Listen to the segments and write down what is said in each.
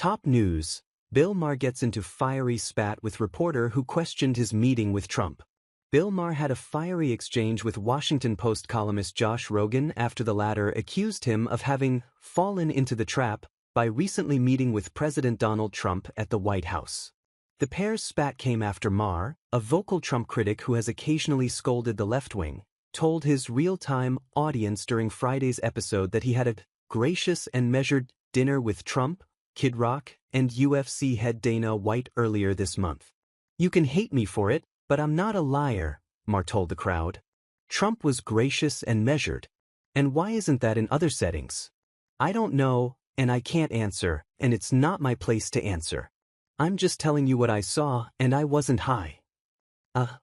Top news. Bill Maher gets into fiery spat with reporter who questioned his meeting with Trump. Bill Maher had a fiery exchange with Washington Post columnist Josh Rogin after the latter accused him of having fallen into the trap by recently meeting with President Donald Trump at the White House. The pair's spat came after Maher, a vocal Trump critic who has occasionally scolded the left wing, told his real-time audience during Friday's episode that he had a gracious and measured dinner with Trump, Kid Rock, and UFC head Dana White earlier this month. "You can hate me for it, but I'm not a liar," Maher told the crowd. Trump was gracious and measured. And why isn't that in other settings? I don't know, and I can't answer, and it's not my place to answer. I'm just telling you what I saw, and I wasn't high.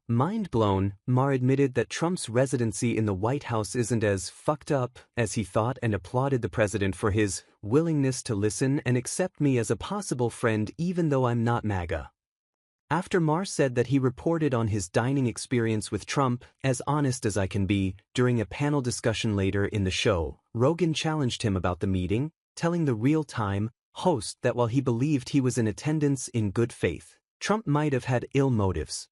Mind blown, Maher admitted that Trump's residency in the White House isn't as fucked up as he thought and applauded the president for his willingness to listen and accept me as a possible friend even though I'm not MAGA. After Maher said that he reported on his dining experience with Trump, as honest as I can be, during a panel discussion later in the show, Rogin challenged him about the meeting, telling the real-time host that while he believed he was in attendance in good faith, Trump might have had ill motives.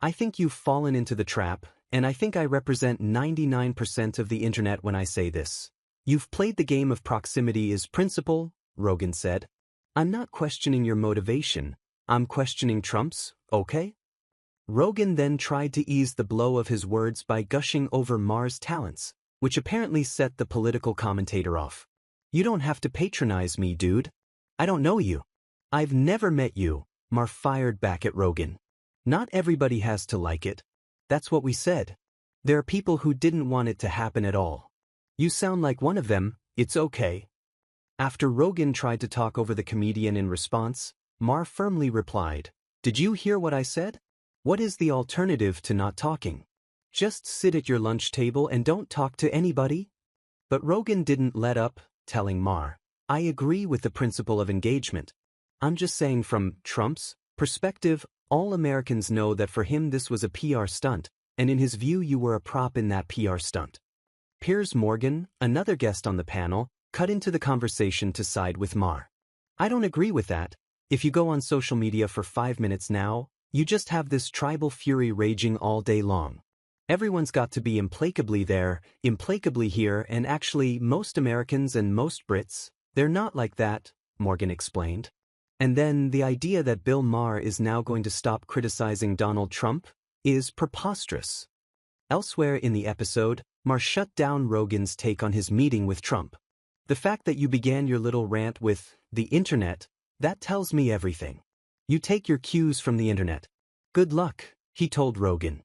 "I think you've fallen into the trap, and I think I represent 99% of the internet when I say this. You've played the game of proximity as principle," Rogin said. "I'm not questioning your motivation. I'm questioning Trump's, okay?" Rogin then tried to ease the blow of his words by gushing over Maher's talents, which apparently set the political commentator off. "You don't have to patronize me, dude. I don't know you. I've never met you," Maher fired back at Rogin. "Not everybody has to like it. That's what we said. There are people who didn't want it to happen at all. You sound like one of them, it's okay." After Rogin tried to talk over the comedian in response, Maher firmly replied, "Did you hear what I said? What is the alternative to not talking? Just sit at your lunch table and don't talk to anybody?" But Rogin didn't let up, telling Maher, "I agree with the principle of engagement. I'm just saying from Trump's perspective, all Americans know that for him this was a PR stunt, and in his view you were a prop in that PR stunt." Piers Morgan, another guest on the panel, cut into the conversation to side with Maher. "I don't agree with that. If you go on social media for 5 minutes now, you just have this tribal fury raging all day long. Everyone's got to be implacably there, implacably here, and actually most Americans and most Brits, they're not like that," Morgan explained. And then the idea that Bill Maher is now going to stop criticizing Donald Trump is preposterous. Elsewhere in the episode, Maher shut down Rogin's take on his meeting with Trump. "The fact that you began your little rant with the internet, that tells me everything. You take your cues from the internet. Good luck," he told Rogin.